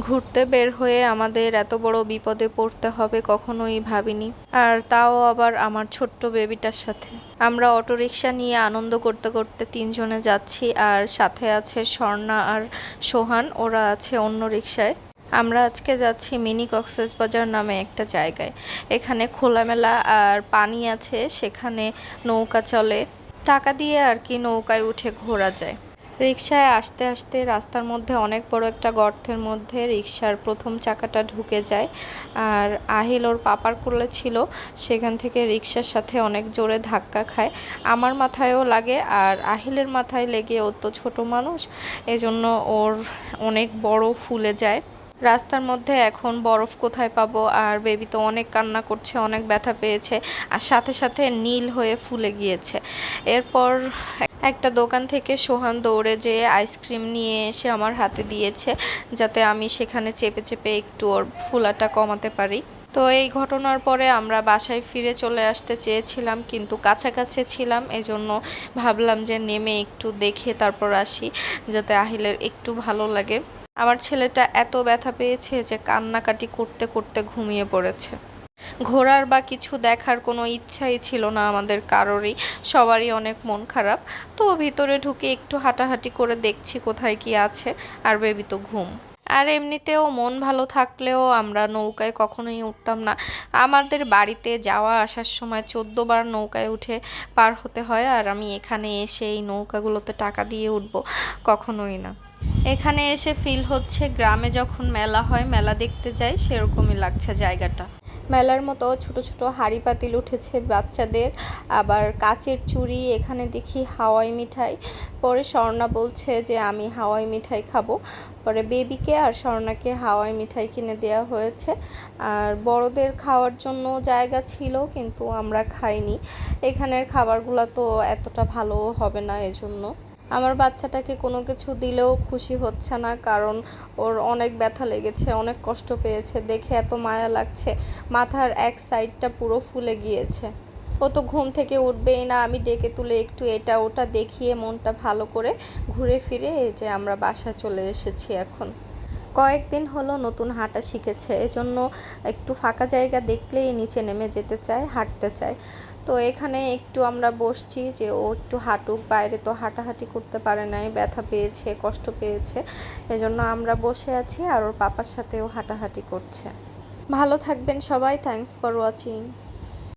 ঘুরতে বের হয়ে আমাদের এত বড় বিপদে পড়তে হবে কখনোই ভাবিনি, আর তাও আবার আমার ছোট্ট বেবিটার সাথে। আমরা অটোরিকশা নিয়ে আনন্দ করতে করতে তিনজনে যাচ্ছি, আর সাথে আছে স্বর্ণা আর সোহান, ওরা আছে অন্য রিকশায়। আমরা আজকে যাচ্ছি মিনি কক্সবাজার নামে একটা জায়গায়। এখানে খোলামেলা আর পানি আছে, সেখানে নৌকা চলে, টাকা দিয়ে আর কি নৌকায় উঠে ঘোরা যায়। রিকশায় আসতে আসতে রাস্তার মধ্যে অনেক বড় একটা গর্তের মধ্যে রিকশার প্রথম চাকাটা ঢুকে যায়, আর আহিল ওর পাপার কোলে ছিল, সেখান থেকে রিকশার সাথে অনেক জোরে ধাক্কা খায়। আমার মাথায়ও লাগে, আর আহিলের মাথায় লেগে, ও তো ছোট মানুষ, এজন্য ওর অনেক বড় ফুলে যায়। রাস্তার মধ্যে এখন বরফ কোথায় পাবো, আর বেবি তো অনেক কান্না করছে, অনেক ব্যথা পেয়েছে, আর সাথে সাথে নীল হয়ে ফুলে গিয়েছে। এরপর একটা দোকান থেকে সোহান দৌড়ে যেয়ে আইসক্রিম নিয়ে এসে আমার হাতে দিয়েছে, যাতে আমি সেখানে চেপে চেপে একটু ওর ফুলাটা কমাতে পারি। তো এই ঘটনার পরে আমরা বাসায় ফিরে চলে আসতে চেয়েছিলাম, কিন্তু কাছাকাছি ছিলাম, এজন্য ভাবলাম যে নেমে একটু দেখে তারপর আসি, যাতে আহিলের একটু ভালো লাগে। আমার ছেলেটা এত ব্যথা পেয়েছে যে কান্নাকাটি করতে করতে ঘুমিয়ে পড়েছে। ঘোরার বা কিছু দেখার কোনো ইচ্ছাই ছিল না আমাদের কারোরই, সবারই অনেক মন খারাপ। তো ভিতরে ঢুকে একটু হাঁটাহাঁটি করে দেখছি কোথায় কি আছে, আর বেবি তো ঘুম। আর এমনিতেও মন ভালো থাকলেও আমরা নৌকায় কখনোই উঠতাম না। আমাদের বাড়িতে যাওয়া আসার সময় 14 বার নৌকায় উঠে পার হতে হয়, আর আমি এখানে এসে এই নৌকাগুলোতে টাকা দিয়ে উঠবো? কখনোই না। এখানে এসে ফিল হচ্ছে গ্রামে যখন মেলা হয়, মেলা দেখতে যাই, সেরকমই লাগছে জায়গাটা। মেলার মতো ছোট ছোট হাঁড়ি পাতিল উঠেছে বাচ্চাদের, আবার কাচের চুড়ি, এখানে দেখি হাওয়াই মিঠাই। পরে স্বর্ণা বলছে যে আমি হাওয়াই মিঠাই খাবো, পরে বেবিকে আর স্বর্ণাকে হাওয়াই মিঠাই কিনে দেওয়া হয়েছে। আর বড়দের খাওয়ার জন্য জায়গা ছিল, কিন্তু আমরা খাইনি। এখানের খাবারগুলো তো এতটা ভালো হবে না, এজন্য আমার বাচ্চাটাকে কোনো কিছু দিলেও খুশি হচ্ছে না, কারণ ওর অনেক ব্যথা লেগেছে, অনেক কষ্ট পেয়েছে, দেখে এত মায়া লাগছে। মাথার এক সাইডটা পুরো ফুলে গিয়েছে। ও তো ঘুম থেকে উঠবেই না, আমি ডেকে তুলে একটু এটা ওটা দেখিয়ে মনটা ভালো করে ঘুরে ফিরে এই যে আমরা বাসায় চলে এসেছি। এখন কয়েকদিন হলো নতুন হাঁটা শিখেছে, এজন্য একটু ফাঁকা জায়গা দেখলেই নিচে নেমে যেতে চায়, হাঁটতে চায়। তো এখানে একটু আমরা বসছি যে ও একটু হাঁটুক, বাইরে তো হাঁটাহাঁটি করতে পারে নাই, ব্যথা পেয়েছে, কষ্ট পেয়েছে, এজন্য আমরা বসে আছি, আর ওর পাপার সাথেও হাঁটাহাঁটি করছে। ভালো থাকবেন সবাই, থ্যাঙ্কস ফর ওয়াচিং।